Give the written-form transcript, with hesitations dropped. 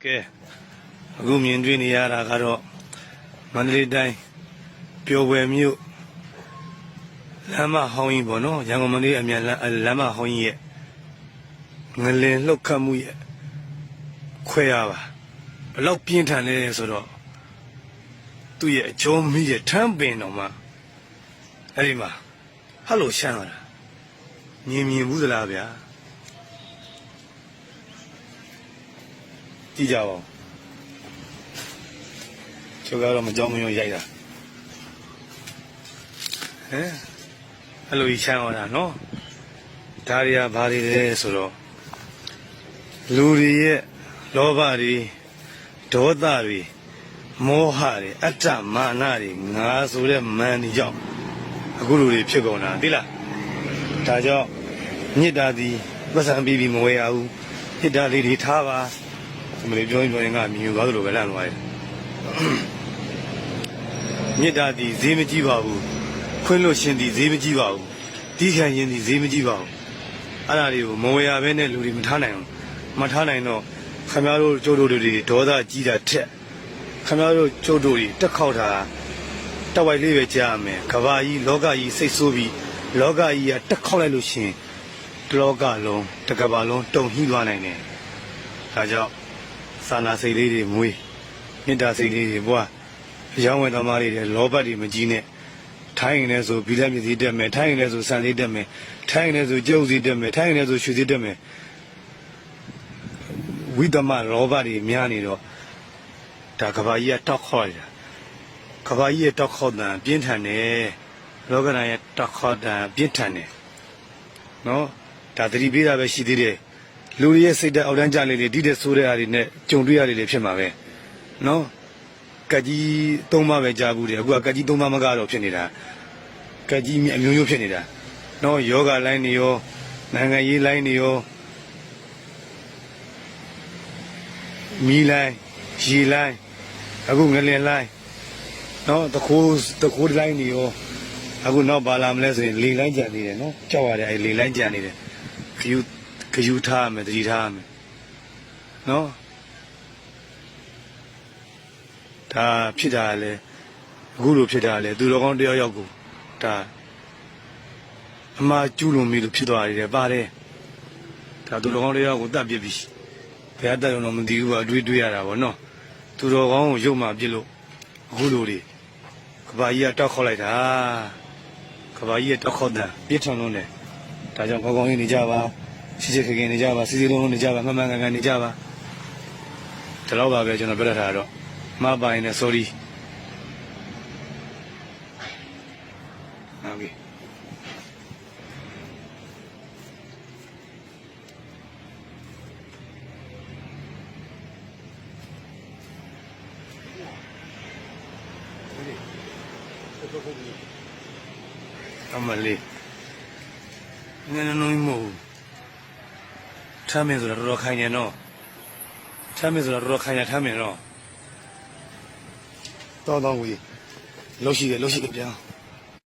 ကဲအခုမြင်တွေ့နေရတာကတော့မန္တလေးတိုင်းပျော်ဘွယ်မြို့လမ်းမဟောင်းကြီးပေါ့နော်ရန်ကုန်မန္တလေးအမြန်လမ်းမဟောင်းကြီးရဲ့ငလင်လှုပ်ခတ်မှုရဲ့ခွဲရပါဘလောက်ပြင်းထန်လဲဆိုတော့သူ့ရဲ့အကျုံးမိရဲ့ထမ်းပင်တော်မှာအဲ့ဒီမှာဟတ်လို့ရှမ်းလာတာမြင်ဘူးသလားဗျာကြည့်ကြပါဦးကျော်ကတော့မကြောက်မရွံ့ရိုက်တာဟဲ့အဲ့လိုကြီးချမ်းသွားတာနော်ဒါတွေကဘာတွေလဲဆိုတော့လူတွေရဲ့လောဘတွေဒေါသတွေမောဟတွေအတ္တမာနတွေငါဆိုတဲ့မန်ဒီကြောင့်အခုလူတွေဖြစ်ကုန်တာသိလားဒါကြောင့်မေတ္တာသည်ပတ်စံပြီးမဝဲရဘူးမေတ္တာလေးတွေထားပါမလေးပြောရင်ငါမြင်သွားသလိုပဲလန့်သွားတယ်မေတ္တာသည်ဈေးမကြီးပါဘူးခွင့်လို့ရှင်သည်ဈေးမကြီးပါဘူးတီးခံရင်သည်ဈေးမကြီးပါဘူးအဲ့ဒါတွေကိုမဝေရဘဲနဲ့လူတွေမထားနိုင်ဘူးမထားနိုင်တော့ခမရတို့ကျုပ်တို့တွေဒေါသကြီးတာထက်ခမရတို့ကျုပ်တို့တွေတက်ခေါက်တာတဝိုက်လေးပဲကြားရမယ်ကဘာကြီးလောကကြီးစိတ်ဆိုးပြီးလောကကြီးကတက်ခေါက်လိုက်လို့ရှင်တလောကလုံးတကဘာလုံးတုံဟိသွားနိုင်တယ်ဒါကြောင့်စာနာစိတ်လေးတွေမွေးမေတ္တာစိတ်လေးတွေဘွားအယောင်းဝယ်သမားတွေလောဘတွေမကြီးနဲ့ထိုင်းရင်လည်းဆိုဘီလက်မြစီတက်မယ်ထိုင်းရင်လည်းဆိုဆန်လေးတက်မယ်ထိုင်းရင်လည်းဆိုကျုပ်စီတက်မယ်ထိုင်းရင်လည်းဆိုရွှေစီတက်မယ်ဝိသမလောဘတွေများနေတော့ဒါကဘာကြီးကတောက်ခေါ်နေတာကဘာကြီးရဲ့တောက်ခေါ်တာပြင်းထန်တယ်လောကနာရဲ့တောက်ခေါ်တာပြင်းထန်တယ်နော်ဒါသတိပေးတာပဲရှိသေးတယ်လူတွေရဲ့စိတ်ဓာတ်အောက်တန်းကြလေးတွေဒီတဲ့ဆိုးတဲ့အားတွေနဲ့ကြုံတွေ့ရတွေဖြစ်မှာပဲနော်ကကြီး၃ပါးပဲကြားဘူးတယ်အခုကကကြီး၃ပါးမကတော့ဖြစ်နေတာကကြီးအမျိုးမျိုးဖြစ်နေတာနော်ယောဂလိုင်းတွေရောနိုင်ငံရေးလိုင်းတွေရောမီလိုင်းရေလိုင်းအခုငလင်လိုင်းနော်တခိုးလိုင်းတွေရောအခုနောက်ပါလာမလဲဆိုရင်လေလိုင်းကြံနေတယ်နော်ကြောက်ရတယ်အဲလေလိုင်းကြံနေတယ်ခယူထားရမယ်တတိထားရမယ်နော်ဒါဖြစ်တာလေအခုလိုဖြစ်တာလေသူတော်ကောင်းတယောက်ကိုဒါအမှားကျူးလွန်ပြီလို့ဖြစ်သွားတယ်ပါတယ်ဒါသူတော်ကောင်းတယောက်ကိုတတ်ပြစ်ပြီဘယ်အတက်တော့မသိဘူးအတွေးရတာဗောနော်သူတော်ကောင်းကိုရုပ်မှပြစ်လို့အခုလိုတွေကဘာကြီးကတောက်ခေါက်လိုက်တာကဘာကြီးကတောက်ခေါက်တာပြစ်ထန်လုံးတယ်ဒါကြောင့်ကောင်းကောင်းလေးနေကြပါစီခေနေကြပါစီလုံးလုံးနေကြပါမှန်ကန်နေကြပါဒီတော့ပါပဲကျွန်တော်ပြောတာတော့မပိုင်နဲ့ sorry ဟုတ်ပြီအမလေးနည်းမို့ထမ်းမင်းဆိုတော့တော်ခိုင်နေတော့ထမ်းမင်းဆိုတော့တော်ခိုင်ရထမ်းမင်းတော့တောင်းဝီလှုပ်ရှိတယ်ပြန်